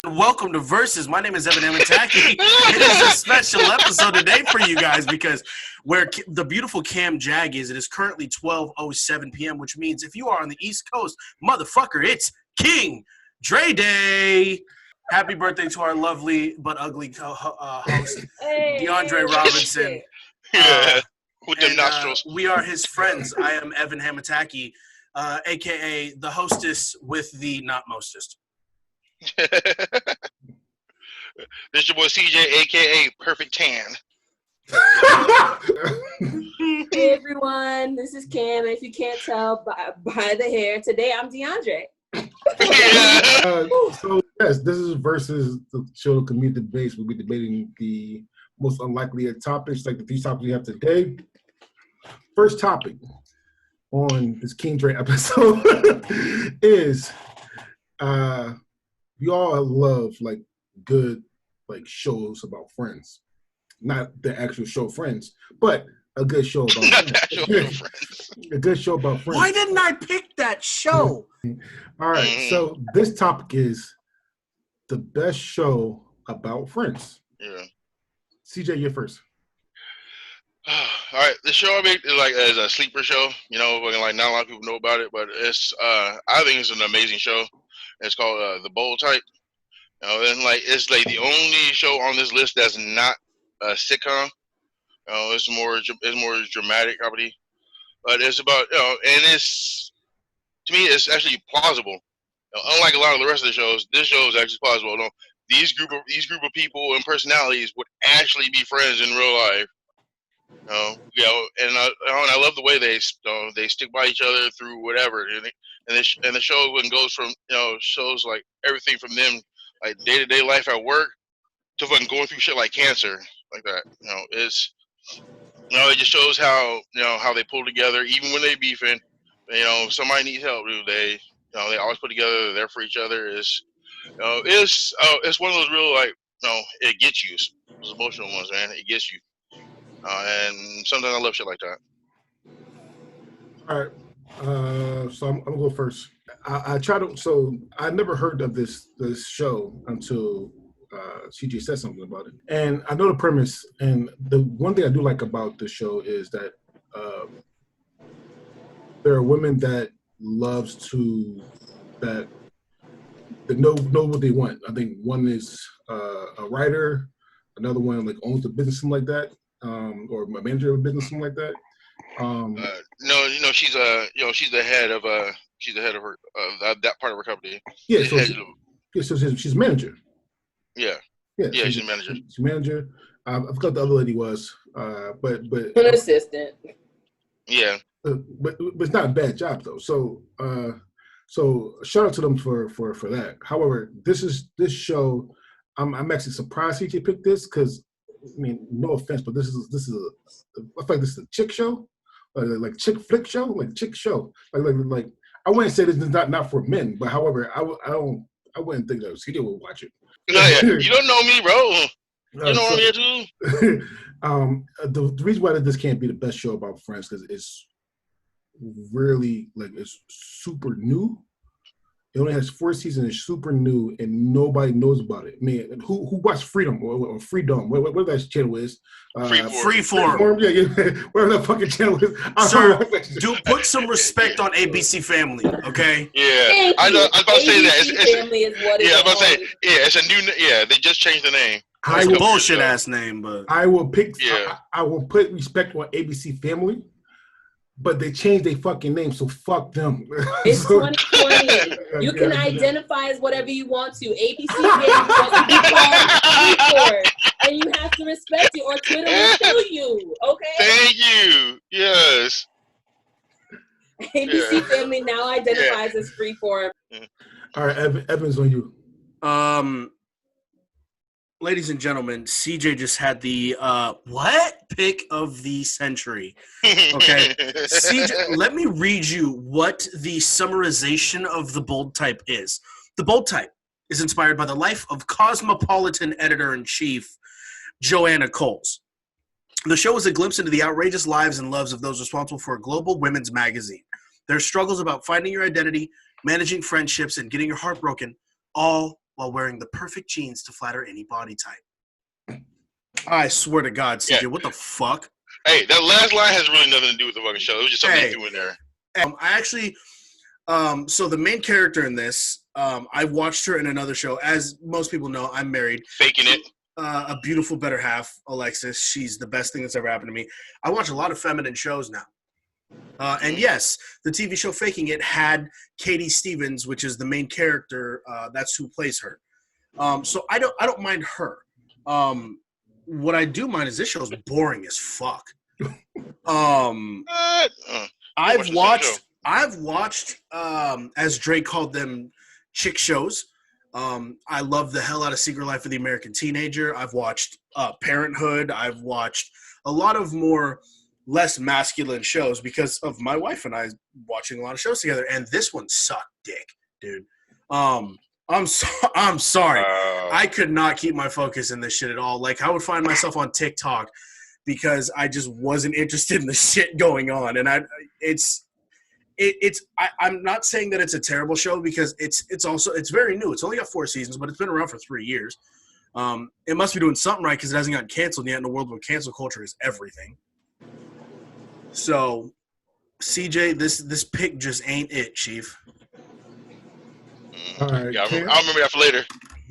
welcome to Versus. My name is Evan Amataki. It is a special episode today for you guys because where the beautiful Cam Jag is, it is currently 12:07 p.m., which means if you are on the East Coast, motherfucker, it's King Dre Day. Happy birthday to our lovely but ugly host, DeAndre Robinson. With them nostrils. We are his friends. I am Evan Hamataki, a.k.a. the hostess with the not mostest. This your boy CJ, a.k.a. Perfect Tan. Hey, everyone. This is Cam. If you can't tell by the hair, today I'm DeAndre. So, yes, this is Versus the show community debates. We'll be debating the most unlikely topics, like the three topics we have today. First topic on this King Dre episode is we all love like good like shows about friends, not the actual show Friends, but a good show about friends. A good show about friends. Why didn't I pick that show? All right, so this topic is the best show about friends. Yeah. CJ, you're first. All right, the show I make is a sleeper show. You know, like not a lot of people know about it, but it's I think it's an amazing show. It's called The Bold Type. You know, and like it's like the only show on this list that's not a sitcom. You know, it's more dramatic comedy, but it's about and it's to me it's actually plausible. You know, unlike a lot of the rest of the shows, this show is actually plausible. You know, these group of people and personalities would actually be friends in real life. And I love the way they stick by each other through whatever, and the show goes from shows like everything from them like day-to-day life at work to fucking going through shit like cancer like that. It just shows how they pull together even when they beefing. If somebody needs help, they always put together. They're there for each other. It's one of those real it gets you. Those emotional ones, man. It gets you. And sometimes I love shit like that. All right, so I'm gonna go first. I never heard of this show until CJ said something about it, and I know the premise. And the one thing I do like about the show is that there are women that know what they want. I think one is a writer, another one like owns a business, something like that. Or a manager of a business, something like that. No, she's the head of her that part of her company. Yeah, so she's a manager. Yeah, she's a manager. She's a manager. I forgot what the other lady was, but an assistant. Yeah, but it's not a bad job though. So shout out to them for that. However, this show, I'm actually surprised CJ picked this because. I mean, no offense, but I feel like this is a chick show, like chick flick show, like chick show. Like I wouldn't say this is not for men, but however, I wouldn't think that CJ would watch it. No, yeah. You don't know me, bro. You know what I'm here too. The reason why this can't be the best show about friends because it's really it's super new. It only has 4 seasons. It's super new, and nobody knows about it. I mean, who watched Freedom or Freedom? What that channel is? Freeform. Yeah, whatever that fucking channel is. Sir, put some respect on ABC Family, okay? Yeah, I was about to say that. ABC Family is what it's I was about to say, it's a new. Yeah, they just changed the name. It's a bullshit ass name, but I will pick. Yeah. I will put respect on ABC Family. But they changed their fucking name, so fuck them. It's 2020. You can identify as whatever you want to. ABC wants to be called Freeform, and you have to respect it, or Twitter will kill you. Okay. Thank you. Yes. ABC Family now identifies as Freeform. All right, Evan's on you. Ladies and gentlemen, CJ just had the pick of the century. Okay, CJ, let me read you what the summarization of The Bold Type is. The Bold Type is inspired by the life of Cosmopolitan editor-in-chief Joanna Coles. The show is a glimpse into the outrageous lives and loves of those responsible for a global women's magazine. Their struggles about finding your identity, managing friendships, and getting your heart broken, all while wearing the perfect jeans to flatter any body type. I swear to God, CJ, what the fuck? Hey, that last line has really nothing to do with the fucking show. It was just something they threw in there. I actually, so the main character in this, I watched her in another show. As most people know, I'm married. Faking it. A beautiful better half, Alexis. She's the best thing that's ever happened to me. I watch a lot of feminine shows now. And yes, the TV show Faking It had Katie Stevens, which is the main character. That's who plays her. So I don't mind her. What I do mind is this show's boring as fuck. I've watched as Drake called them, chick shows. I love the hell out of Secret Life of the American Teenager. I've watched Parenthood. I've watched a lot of more less masculine shows because of my wife and I watching a lot of shows together. And this one sucked dick, dude. I'm sorry. I could not keep my focus in this shit at all. Like, I would find myself on TikTok because I just wasn't interested in the shit going on. And I'm not saying that it's a terrible show because it's very new. It's only got 4 seasons, but it's been around for 3 years. It must be doing something right because it hasn't gotten canceled yet in a world where cancel culture is everything. So, CJ, this pick just ain't it, Chief. All right, yeah, I'll remember that for later.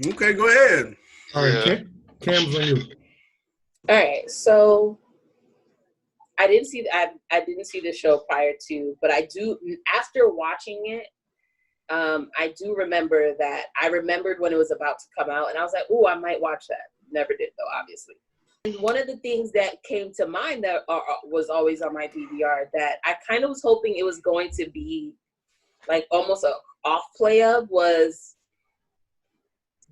Okay, go ahead. All right, Cam's on you. All right, so I didn't see the show prior to, but I do after watching it. I do remember that I remembered when it was about to come out, and I was like, "Ooh, I might watch that." Never did though, obviously. And one of the things that came to mind that was always on my DVR that I kind of was hoping it was going to be like almost a off play of was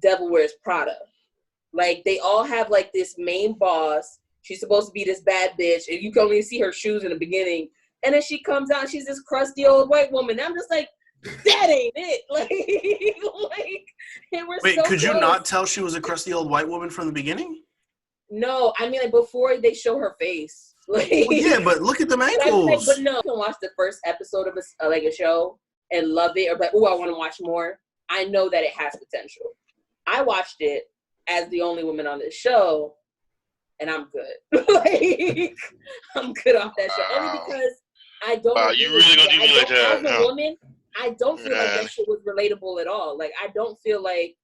Devil Wears Prada. Like they all have like this main boss. She's supposed to be this bad bitch, and you can only see her shoes in the beginning. And then she comes out, and she's this crusty old white woman. And I'm just like, that ain't it. Like Wait, so could close. You not tell she was a crusty old white woman from the beginning? No, I mean like before they show her face. Like, well, yeah, but look at the ankles. But no, you can watch the first episode of a show and love it, or like, oh, I want to watch more. I know that it has potential. I watched it as the only woman on this show, and I'm good. Like, I'm good off that show. Only because I don't. Wow, you really gonna do me like that? As a woman, I don't feel like that shit was relatable at all. Like, I don't feel like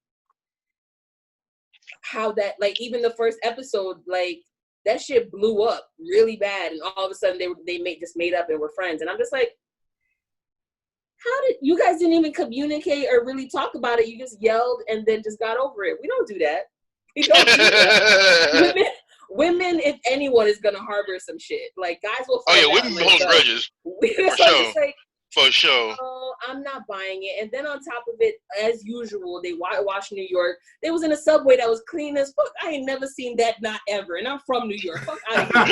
how that, like, even the first episode, like, that shit blew up really bad, and all of a sudden they made up and were friends, and I'm just like, how did you guys didn't even communicate or really talk about it? You just yelled and then just got over it. We don't do that. We don't do that. Women, if anyone, is gonna harbor some shit. Like guys will. Oh yeah, women hold grudges. For sure. For sure. Oh, I'm not buying it. And then on top of it, as usual, they whitewash New York. They was in a subway that was clean as fuck. I ain't never seen that, not ever. And I'm from New York. Fuck out of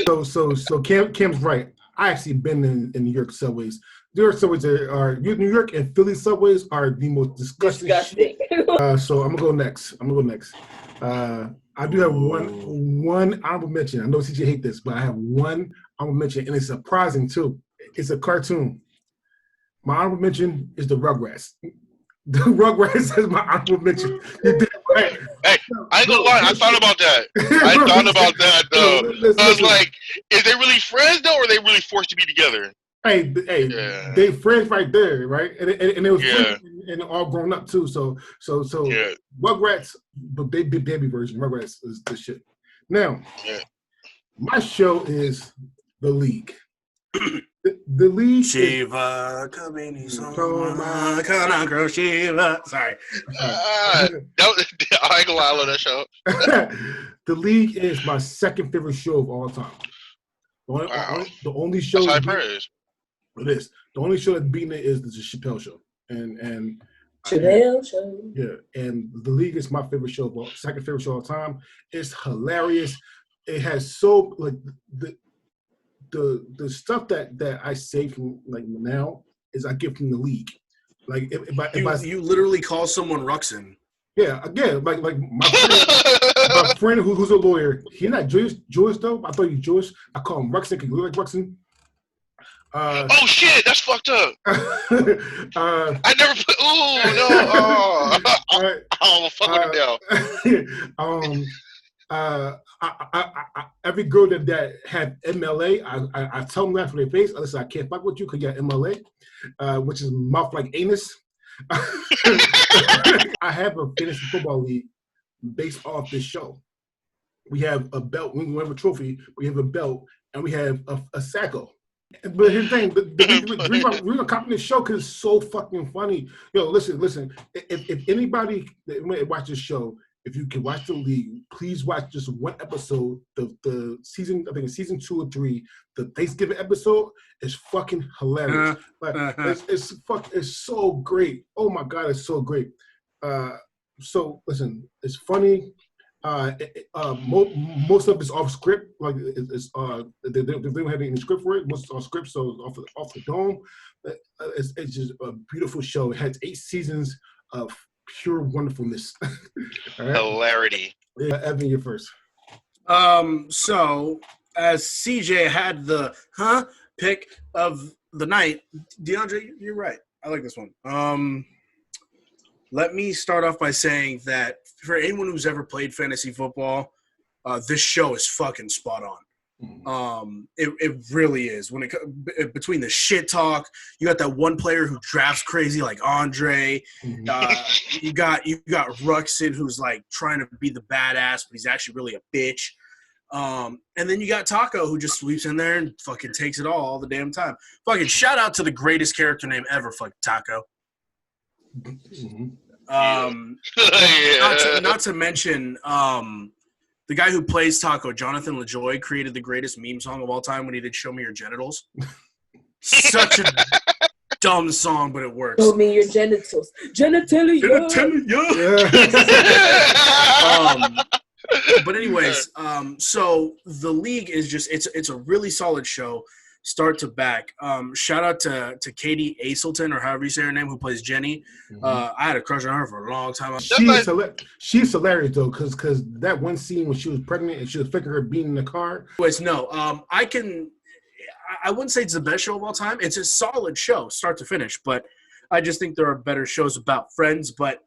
here. So Cam's right. I actually been in New York subways. New York subways New York and Philly subways are the most disgusting. Shit. So I'm gonna go next. I do have one honorable mention. I know CJ hate this, but I have one honorable mention, and it's surprising too. It's a cartoon. My honorable mention is the Rugrats. The Rugrats is my honorable mention. You did right. Hey, I ain't gonna lie. I thought about that. I thought about that though. I was like, is they really friends though, or are they really forced to be together? Hey, yeah. They friends right there, right? And it was and all grown up too. So yeah. Rugrats, but they big baby version. Rugrats is the shit. Now, my show is The League. The League. Shiva, Shiva. Sorry. I ain't gonna lie, I love that show. The League is my second favorite show of all time. The only show. That's high praise. It is. The only show that's beating it is the Chappelle Show. And Chappelle Show. Yeah. And The League is my favorite show, second favorite show of all time. It's hilarious. It has so like the stuff that I say from like now is I get from The League. Like if you literally call someone Ruxin. Yeah, again, like my friend who's a lawyer. He's not Jewish though. I thought he's Jewish. I call him Ruxin because he looks like Ruxin. Oh shit, that's fucked up. I never put. Ooh no. Oh, fuck with it now. Every girl that had MLA, I tell them that for their face. Listen, I can't fuck with you because you got MLA, which is mouth like anus. I have a fantasy football league based off this show. We have a belt, we have a trophy, we have a belt, and we have a sacco. But here's the thing, the reason we're gonna copy this show because it's so fucking funny. Yo, listen. If anybody that watch this show, if you can watch the league, please watch just one episode. The season, I think it's season 2 or 3. The Thanksgiving episode is fucking hilarious. It's so great. Oh my god, it's so great. So listen, it's funny. Most of it's off script. Like they don't have any script for it. Most off script, so off the dome. It's just a beautiful show. It has 8 seasons of pure wonderfulness. Right? Hilarity. Yeah, Evan, you're first. So as CJ had the pick of the night, DeAndre, you're right. I like this one. Let me start off by saying that for anyone who's ever played fantasy football, this show is fucking spot on. It really is. When between the shit talk, you got that one player who drafts crazy like Andre. You got Ruxin who's like trying to be the badass, but he's actually really a bitch. And then you got Taco who just sweeps in there and fucking takes it all the damn time. Fucking shout out to the greatest character name ever, fucking Taco. Not to mention the guy who plays Taco, Jonathan LaJoy, created the greatest meme song of all time when he did "Show Me Your Genitals." Such a dumb song, but it works. Show me your genitals, genitalia. But anyways, so the league is just it's a really solid show. Start to back. Shout out to Katie Aselton, or however you say her name, who plays Jenny. I had a crush on her for a long time. She's hilarious though, because that one scene when she was pregnant and she was flicking her bean in the car. Anyways, no, I wouldn't say it's the best show of all time. It's a solid show, start to finish, but I just think there are better shows about friends. But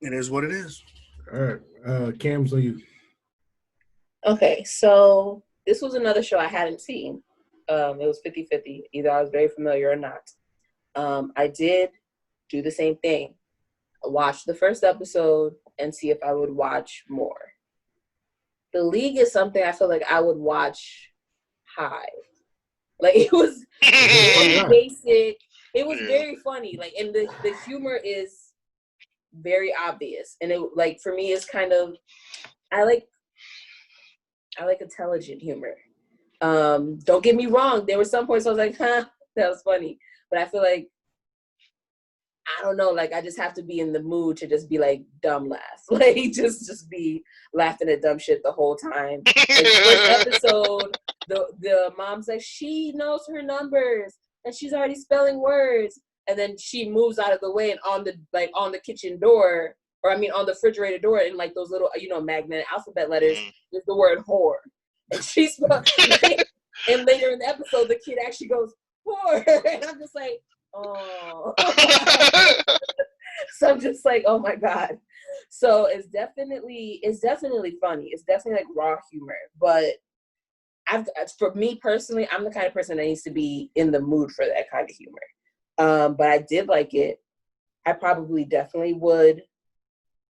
it is what it is. All right, Cam's on you. Okay, so this was another show I hadn't seen. It was 50-50. Either I was very familiar or not. I did do the same thing. I watched the first episode and see if I would watch more. The League is something I feel like I would watch high. Like, it was basic. It was very funny. Like, and the humor is very obvious. And it, like, for me, it's kind of, I like intelligent humor. Don't get me wrong. There were some points I was like, that was funny. But I feel like, I don't know, like I just have to be in the mood to just be like dumb laugh. Like just be laughing at dumb shit the whole time. Like, first episode, the mom's like, she knows her numbers and she's already spelling words. And then she moves out of the way and on the kitchen door, or I mean on the refrigerator door, in like those little, magnetic alphabet letters, is the word whore. And she spelled, and later in the episode, the kid actually goes, whore. And I'm just like, oh. So I'm just like, oh my God. So it's definitely funny. It's definitely like raw humor. But for me personally, I'm the kind of person that needs to be in the mood for that kind of humor. But I did like it. I probably definitely would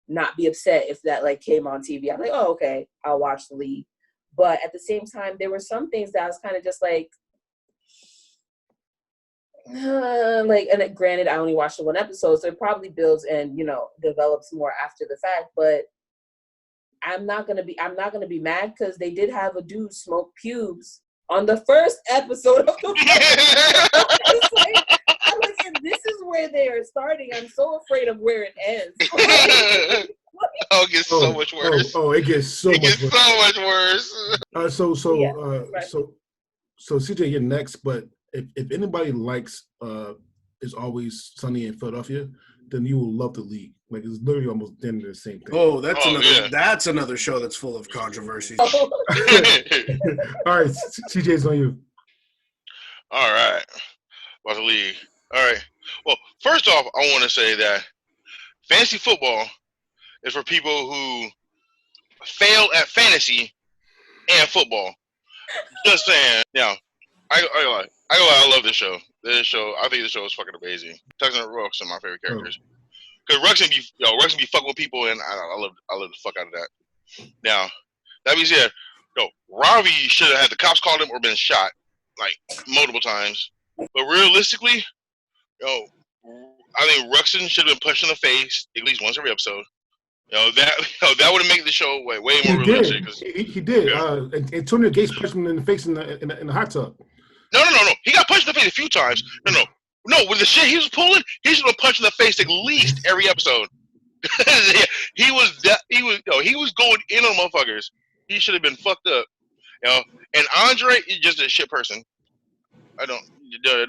not be upset if that like came on TV. I'm like, oh, okay, I'll watch the League. But at the same time, there were some things that I was kind of just like, and granted, I only watched the one episode, so it probably builds and develops more after the fact. But I'm not gonna be mad because they did have a dude smoke pubes on the first episode of the I'm like, and this is where they are starting. I'm so afraid of where it ends. It gets so much worse. It gets so much worse. So CJ, you're next, but if anybody likes It's Always Sunny in Philadelphia, then you will love the League. Like, it's literally almost the end of the same thing. That's another show that's full of controversy. All right, CJ's on you. All right. About to leave. All right. Well, first off, I want to say that fantasy football is for people who fail at fantasy and football. Just saying. Now, I love this show. I think this show is fucking amazing. Tucson and Rooks are my favorite characters. Because Rux can be fucking with people, and I love the fuck out of that. Now, that being said, Ravi should have had the cops called him or been shot, like, multiple times. But realistically, I think Ruxin should have been punched in the face at least once every episode. That would have made the show way more realistic. He did. Yeah. Antonio Gates punched him in the face in the hot tub. No. He got punched in the face a few times. No. With the shit he was pulling, he should have punched in the face at least every episode. he was going in on motherfuckers. He should have been fucked up. And Andre is just a shit person. I don't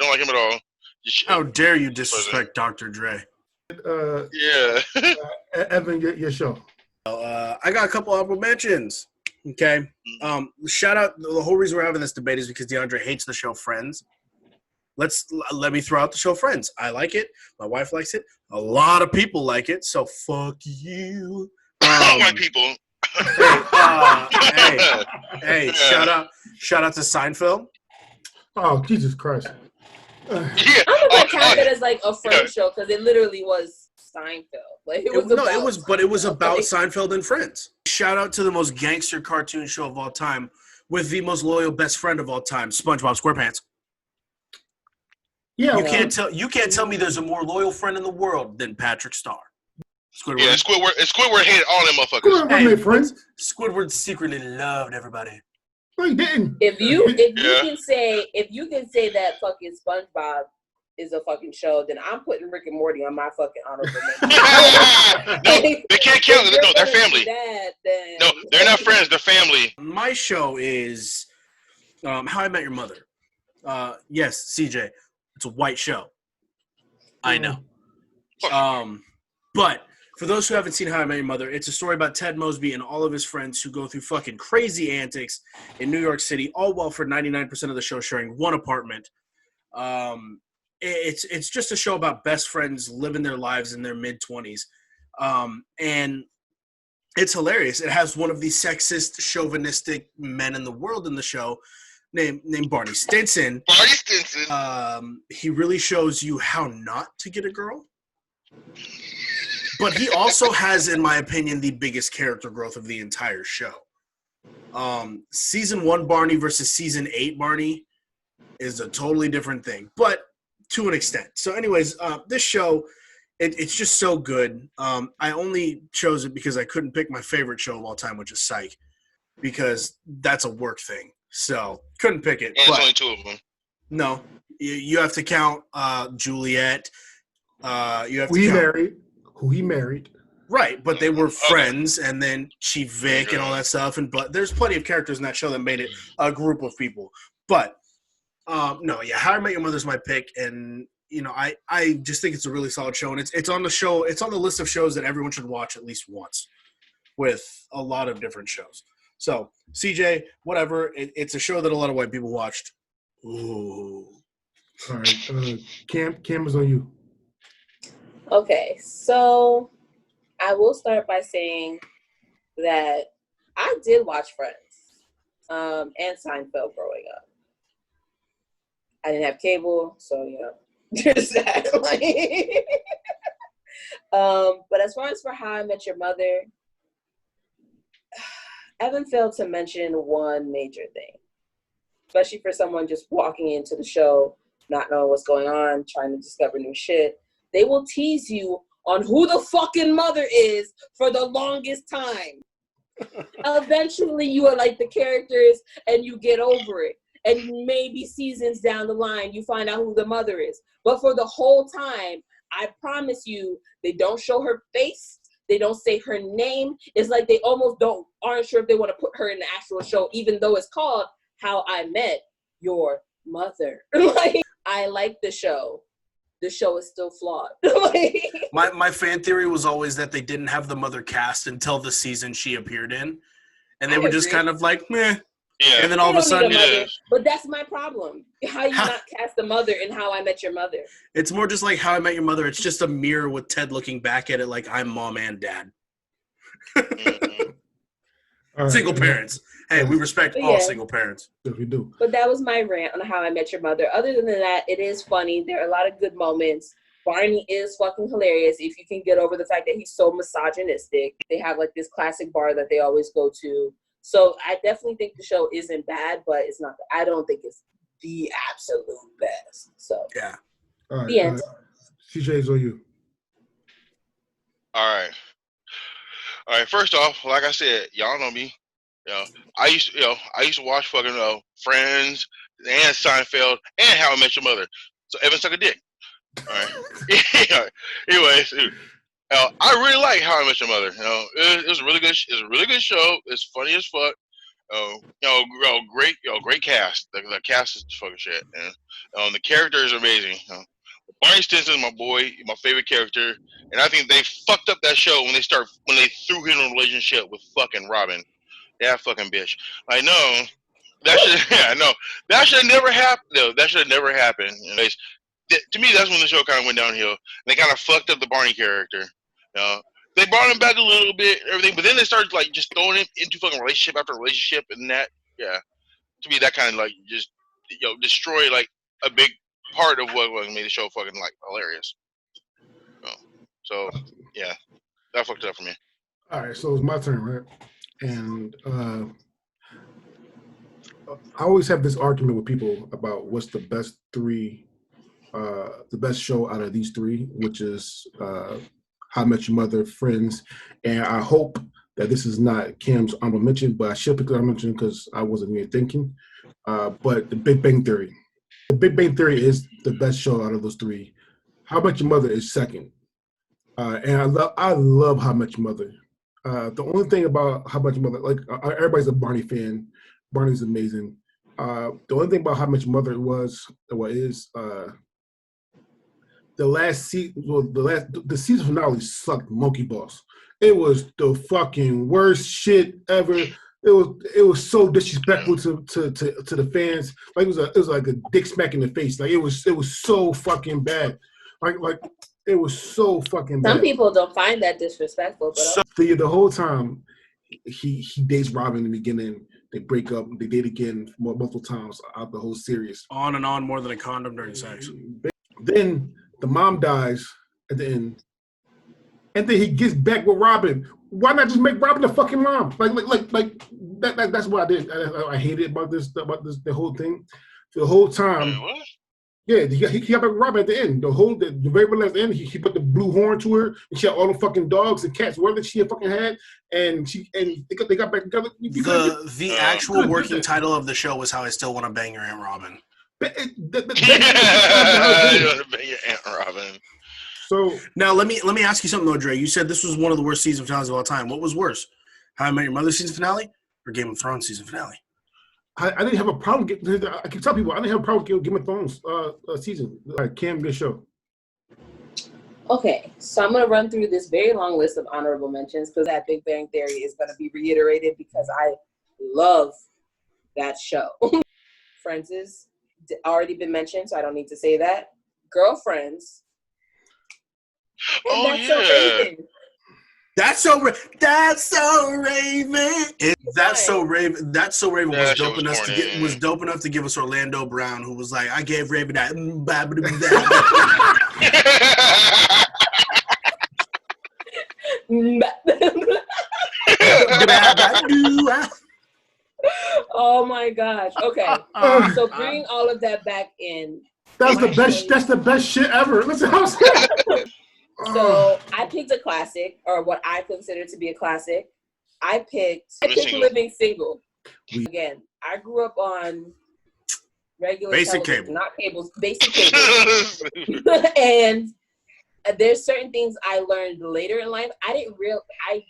like him at all. How dare you disrespect Dr. Dre? Yeah. Evan, your show. I got a couple honorable mentions. Okay. Shout out. The whole reason we're having this debate is because DeAndre hates the show Friends. Let me throw out the show Friends. I like it. My wife likes it. A lot of people like it. So fuck you. White people. Hey, shout out to Seinfeld. Oh, Jesus Christ. I don't know if I count it as like a Friends show because it literally was Seinfeld. Like it was about Seinfeld and Friends. Shout out to the most gangster cartoon show of all time with the most loyal best friend of all time, SpongeBob SquarePants. Yeah, you can't tell me there's a more loyal friend in the world than Patrick Star. Squidward. Yeah, Squidward hated all them motherfuckers. Squidward secretly loved everybody. No, he didn't. If you can say that fucking SpongeBob is a fucking show, then I'm putting Rick and Morty on my fucking honorable mention. No, they can't count it. No, they're family. No, they're not friends. They're family. My show is How I Met Your Mother. Yes, CJ, it's a white show. I know. But for those who haven't seen How I Met Your Mother, it's a story about Ted Mosby and all of his friends who go through fucking crazy antics in New York City, all while for 99% of the show sharing one apartment. It's just a show about best friends living their lives in their mid-20s. And it's hilarious. It has one of the sexist, chauvinistic men in the world in the show named Barney Stinson. Barney Stinson. He really shows you how not to get a girl. But he also has, in my opinion, the biggest character growth of the entire show. Season 1 Barney versus Season 8 Barney is a totally different thing, but to an extent. So anyways, this show, it's just so good. I only chose it because I couldn't pick my favorite show of all time, which is Psych, because that's a work thing. So couldn't pick it. And there's only 2 of them. No, you have to count Juliet. You have to count married. Who he married. Right, but they were friends, and then Vic and all that stuff. But there's plenty of characters in that show that made it a group of people. But, How I Met Your Mother's my pick, and, I just think it's a really solid show. And it's on the show, it's on the list of shows that everyone should watch at least once with a lot of different shows. So, CJ, whatever, it's a show that a lot of white people watched. Ooh. All right, Cam is on you. Okay, so I will start by saying that I did watch Friends and Seinfeld growing up. I didn't have cable, so there's that. But as far as for How I Met Your Mother, Evan failed to mention one major thing, especially for someone just walking into the show, not knowing what's going on, trying to discover new shit. They will tease you on who the fucking mother is for the longest time. Eventually, you are like the characters and you get over it. And maybe seasons down the line, you find out who the mother is. But for the whole time, I promise you, they don't show her face. They don't say her name. It's like they almost aren't sure if they want to put her in the actual show, even though it's called How I Met Your Mother. I like the show. The show is still flawed. My fan theory was always that they didn't have the mother cast until the season she appeared in. And they were just kind of like, meh. Yeah. And then all of a sudden, but that's my problem. How you not cast the mother in How I Met Your Mother? It's more just like How I Met Your Mother. It's just a mirror with Ted looking back at it like I'm mom and dad. Right, single parents. Hey, we respect all single parents. Yes, we do. But that was my rant on How I Met Your Mother. Other than that, it is funny. There are a lot of good moments. Barney is fucking hilarious if you can get over the fact that he's so misogynistic. They have like this classic bar that they always go to. So I definitely think the show isn't bad, but it's not. I don't think it's the absolute best. So yeah. All right. The end. CJ's on you. All right. First off, like I said, y'all know me. I used to watch fucking Friends and Seinfeld and How I Met Your Mother. So Evan suck a dick. All right. Anyways, I really like How I Met Your Mother. It was a really good. It's a really good show. It's funny as fuck. Great cast. The cast is fucking shit, and the character is amazing. Barney Stinson's my boy, my favorite character, and I think they fucked up that show when they threw him in a relationship with fucking Robin. That fucking bitch. I know. That should have never happened. No, that should have never happened. Anyways, to me, that's when the show kind of went downhill. And they kind of fucked up the Barney character. They brought him back a little bit, everything, but then they started like just throwing him into fucking relationship after relationship, and that, to me, that kind of like just destroyed like a big part of what made the show fucking like hilarious. So yeah, that fucked it up for me. All right, so it's my turn, right? And I always have this argument with people about what's the best show out of these three, which is How I Met Your Mother, Friends, and I hope that this is not Cam's honorable mention, but I should pick the honorable mention because I wasn't even thinking. But The Big Bang Theory. The Big Bang Theory is the best show out of those three. How I Met Your Mother is second. And I love How I Met Your Mother. The only thing about How I Met Your Mother, like everybody's a Barney fan. Barney's amazing. The only thing about How I Met Your Mother is the season finale sucked monkey balls. It was the fucking worst shit ever. It was so disrespectful to the fans. Like it was like a dick smack in the face. Like it was so fucking bad. Like it was so fucking bad. Some people don't find that disrespectful, but so, the whole time he dates Robin in the beginning. They break up. They date again multiple times out the whole series. On and on, more than a condom during sex. Then the mom dies at the end, and then he gets back with Robin. Why not just make Robin the fucking mom? Like that's what I did. I hated about this the whole thing. The whole time. What? Yeah, he got back with Robin at the end. The very last end, he put the blue horn to her, and she had all the fucking dogs and cats, whatever she had fucking had, and they got back together. The actual working title of the show was How I Still Want to Bang Your Aunt Robin. You want to bang your Aunt Robin. So now let me ask you something though, Dre. You said this was one of the worst season finales of all time. What was worse, How I Met Your Mother season finale or Game of Thrones season finale? I didn't have a problem. I can tell people I didn't have a problem with Game of Thrones season. Like Cam, good show. Okay, so I'm gonna run through this very long list of honorable mentions because that Big Bang Theory is gonna be reiterated because I love that show. Friends has already been mentioned, so I don't need to say that. Girlfriends. Oh yeah. That's so Raven. That's so Raven. That's so Raven was dope enough to give us Orlando Brown, who was like, I gave Raven that. Oh my gosh. Okay. So bring all of that back in. That's the best shit ever. Listen, how was that? So I picked a classic, or what I consider to be a classic. I picked Living Single. Again, I grew up on regular basic television, cable, not cables, basic cable. And there's certain things I learned later in life. I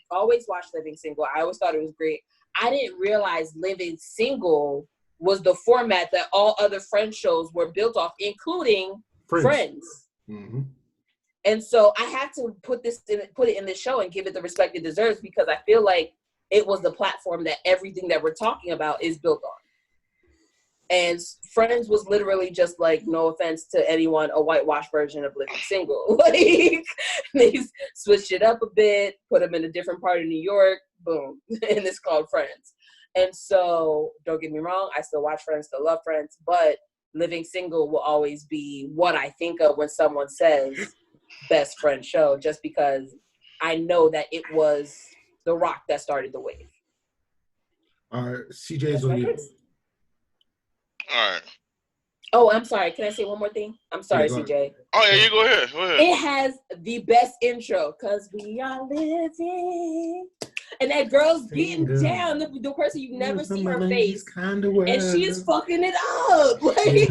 always watched Living Single. I always thought it was great. I didn't realize Living Single was the format that all other Friends shows were built off, including Friends. Mm-hmm. And so I had to put it in this show and give it the respect it deserves because I feel like it was the platform that everything that we're talking about is built on. And Friends was literally just like, no offense to anyone, a whitewashed version of Living Single. Like, they switched it up a bit, put them in a different part of New York, boom, and it's called Friends. And so, don't get me wrong, I still watch Friends, still love Friends, but Living Single will always be what I think of when someone says best friend show, just because I know that it was The Rock that started the wave. All right, CJ's on you. All right. Oh, I'm sorry. Can I say one more thing? I'm sorry, CJ. Oh, yeah, you go ahead. Go ahead. It has the best intro, because we are living. And that girl's getting down. The person you never see her face. And she's fucking it up. Like,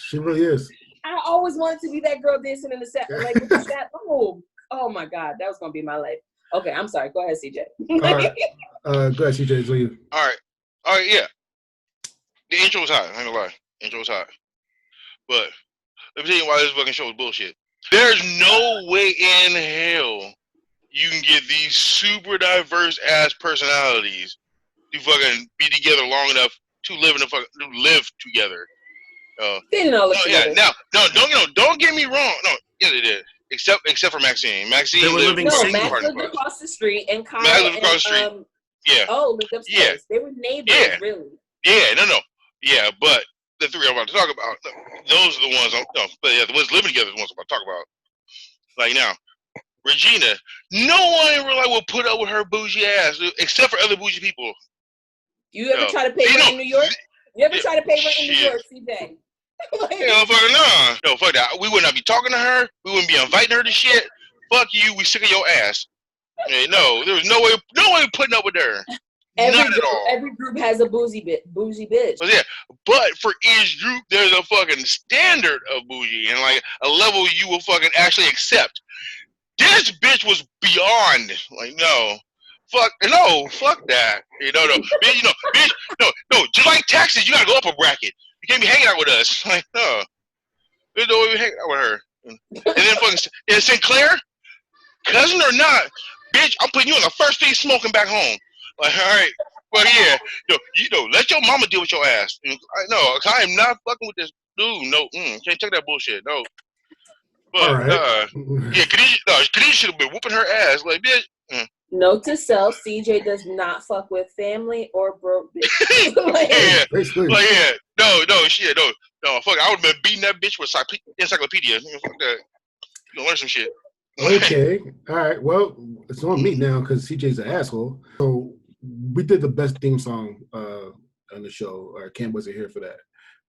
she really is. I always wanted to be that girl dancing in the set. Like, with the set. Oh my God. That was going to be my life. Okay, I'm sorry. Go ahead, CJ. All right. Go ahead, CJ. It's on you. All right, yeah. The intro was hot. I ain't gonna lie. Intro was hot. But let me tell you why this fucking show is bullshit. There's no way in hell you can get these super diverse ass personalities to fucking be together long enough to live together. They didn't all look together. Yeah, now, don't get me wrong. No, yeah, they did. Except for Maxine. Maxine they were living single. Max lived across the street, and Kyle lived across the street. Yeah. Oh, lived upstairs. Yeah. They were neighbors, really. Yeah, no. Yeah, but the three I'm about to talk about, those are the ones. The ones living together are the ones I'm about to talk about. Like now, Regina, no one in real life will put up with her bougie ass, except for other bougie people. You ever try to pay rent in New York? You ever try to pay rent in New York, CJ? No, fuck that. We would not be talking to her. We wouldn't be inviting her to shit. Fuck you. We sick of your ass. Hey, no, there was no way putting up with her. None at all. Every group has a bougie bitch. But yeah, but for each group, there's a fucking standard of bougie and like a level you will fucking actually accept. This bitch was beyond. Like fuck that. Bitch, just like taxes, you gotta go up a bracket. You can't be hanging out with us. Like no, there's no way we hang out with her. And then fucking Sinclair, cousin or not, bitch, I'm putting you on the first thing smoking back home. Like, all right, well, yeah, let your mama deal with your ass. I am not fucking with this dude. No, can't take that bullshit. No. But, Khadijah should have been whooping her ass. Like, bitch. Note to self, CJ does not fuck with family or broke bitches. No, fuck, I would have been beating that bitch with encyclopedia. Fuck that. You gonna learn some shit. Okay, all right, well, it's on me now because CJ's an asshole. So, we did the best theme song on the show. Cam wasn't here for that,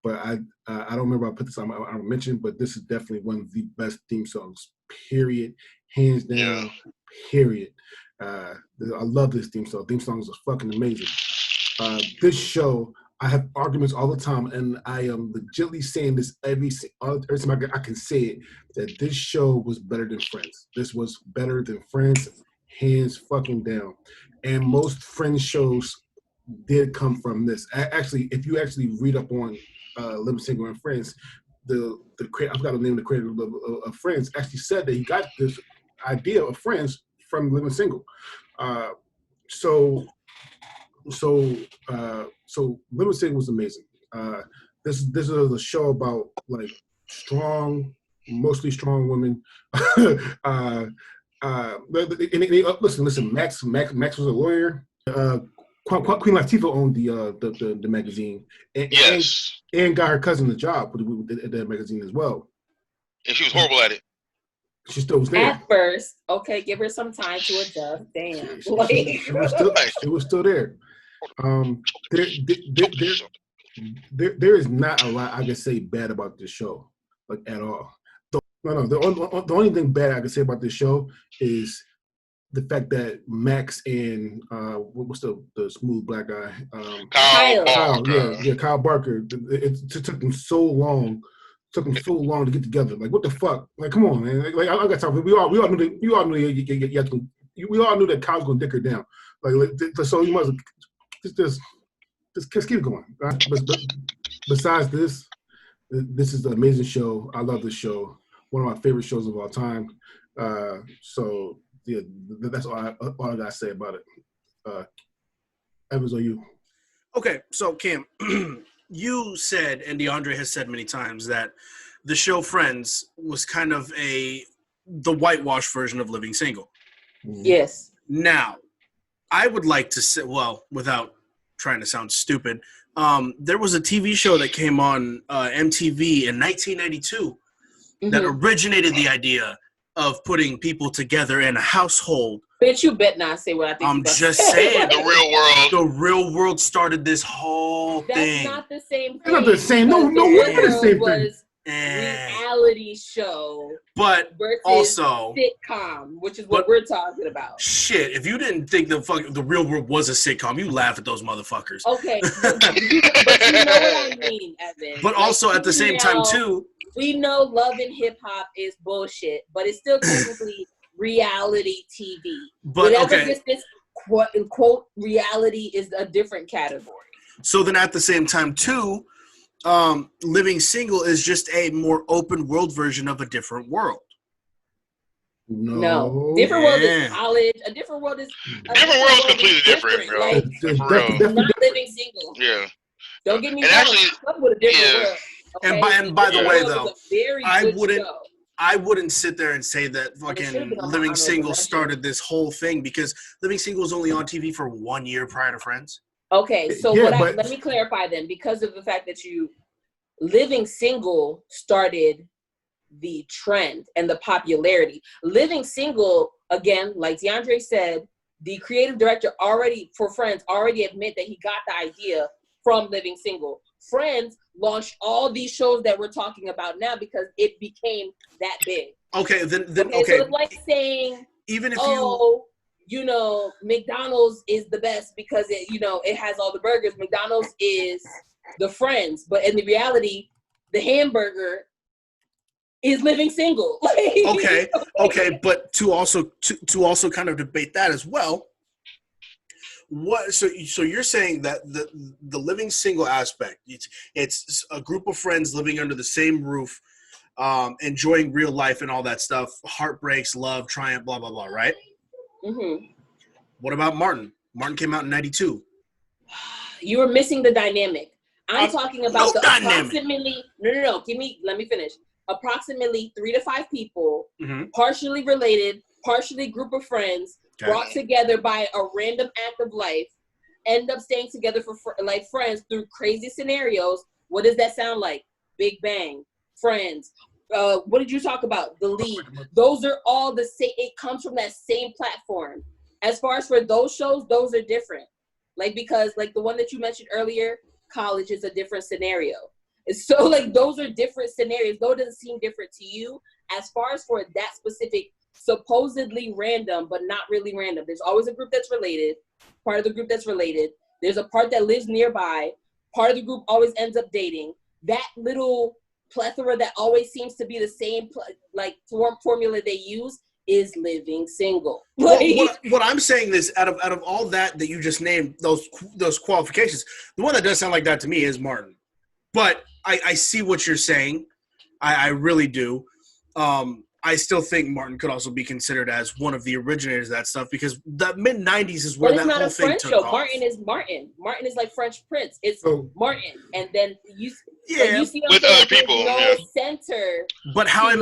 but I don't remember I put this on. I mentioned, but this is definitely one of the best theme songs. Period, hands down. Yeah. Period. I love this theme song. Theme songs are fucking amazing. This show, I have arguments all the time, and I am legitimately saying this every time I can say it, that this show was better than Friends. This was better than Friends, hands fucking down. And most Friends shows did come from this. Actually, if you actually read up on Living Single and Friends, the I forgot the name of the creator of Friends actually said that he got this idea of Friends from Living Single. So Living Single was amazing. This is a show about like mostly strong women. Listen. Max was a lawyer. Queen Latifah owned the magazine, and got her cousin the job at that magazine as well. And she was horrible at it. She still was there. At first, okay, give her some time to adjust. Damn, she was still there. There is not a lot I can say bad about this show, like at all. The only thing bad I can say about this show is the fact that Max and what's the smooth black guy? Kyle Barker. It took them so long. To get together. Like, what the fuck? Like, come on, man. Like I got time. We all knew that Kyle's gonna dick her down. So you must just keep going. Right? But besides this is an amazing show. I love this show. One of my favorite shows of all time. So yeah, that's all I gotta say about it. Evans, or you? Okay, so Cam, you said, and DeAndre has said many times, that the show Friends was kind of the whitewash version of Living Single. Yes. Now, I would like to say, well, without trying to sound stupid, there was a TV show that came on MTV in 1992 that originated the idea of putting people together in a household. Bitch, you bet not say what I think. I'm just saying. The real world. The real world started this whole thing. That's not the same thing. It's not the same. No, Real it's the same was thing. Reality show. But versus also sitcom, which is what we're talking about. Shit, if you didn't think the real world was a sitcom, you laugh at those motherfuckers. Okay, but you know what I mean, Evan. But also at the same time too, we know Love and Hip Hop is bullshit, but it's still technically reality TV. But whatever this quote unquote reality is a different category. So then at the same time too, Living Single is just a more open world version of a different world. No. Different world is college. A different world is different world is completely different, bro. Like, not Living Single. Yeah. Don't get me wrong. Actually, come with a different world. Okay? And by the way though, show. I wouldn't sit there and say that fucking Living Single started this whole thing, because Living Single was only on TV for 1 year prior to Friends. Okay, so let me clarify then, because of the fact that Living Single started the trend and the popularity. Living Single, again, like DeAndre said, the creative director for Friends already admit that he got the idea from Living Single. Friends launched all these shows that we're talking about now because it became that big. Okay, then So it's like saying, even if McDonald's is the best because it has all the burgers. McDonald's is the Friends, but in the reality, the hamburger is Living Single. Okay, but to also kind of debate that as well. So you're saying that the Living Single aspect, it's a group of friends living under the same roof, enjoying real life and all that stuff, heartbreaks, love, triumph, blah blah blah, right? Mm-hmm. What about Martin? Martin came out in 92. You were missing the dynamic. I'm talking about the dynamic. Approximately. No. Let me finish. Approximately 3 to 5 people, partially related, partially group of friends, brought together by a random act of life, end up staying together for like friends through crazy scenarios. What does that sound like? Big Bang, Friends. What did you talk about? The League. Those are all the same. It comes from that same platform. As far as for those shows, those are different. Because the one that you mentioned earlier, College is a different scenario. So those are different scenarios. Though it doesn't seem different to you, as far as for that specific, supposedly random, but not really random. There's always a group that's related, part of the group that's related. There's a part that lives nearby. Part of the group always ends up dating. That little plethora that always seems to be the same formula they use is Living Single. What I'm saying is, out of all that you just named, those qualifications, the one that does sound like that to me is Martin. But I see what you're saying. I really do. I still think Martin could also be considered as one of the originators of that stuff, because the mid-90s is where that whole thing took off. Martin is Martin. Martin is like French Prince. It's Martin. And then you see with other people. Center. But How I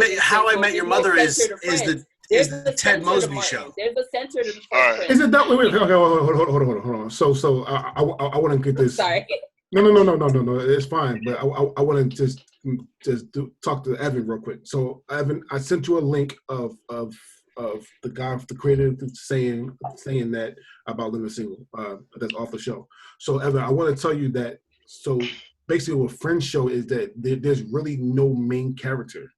Met Your Mother is the Ted Mosby show. There's a center to the French Prince. Is it that? Wait, hold on. So I want to get this. Sorry. No. It's fine. But I want to just talk to Evan real quick. So Evan, I sent you a link of the guy, the creator, saying that about Living Single. That's off the show. So Evan, I want to tell you that. So basically, what Friends show is that there's really no main character.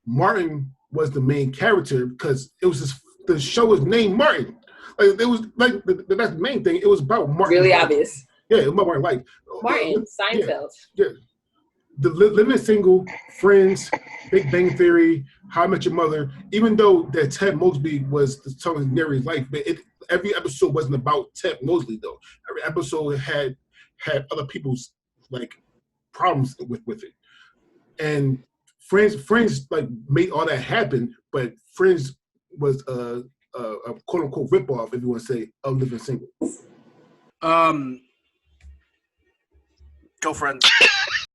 Martin was the main character because it was the show was named Martin. It was that's the main thing. It was about Martin. Really obvious. Yeah, it was about Martin. Martin Seinfeld. Yeah. The Living Single, Friends, Big Bang Theory, How I Met Your Mother. Even though that Ted Mosby was telling Mary's life, but every episode wasn't about Ted Mosby though. Every episode had other people's problems with it, and Friends made all that happen. But Friends was a quote unquote ripoff, if you want to say, of Living Single. Go Friends.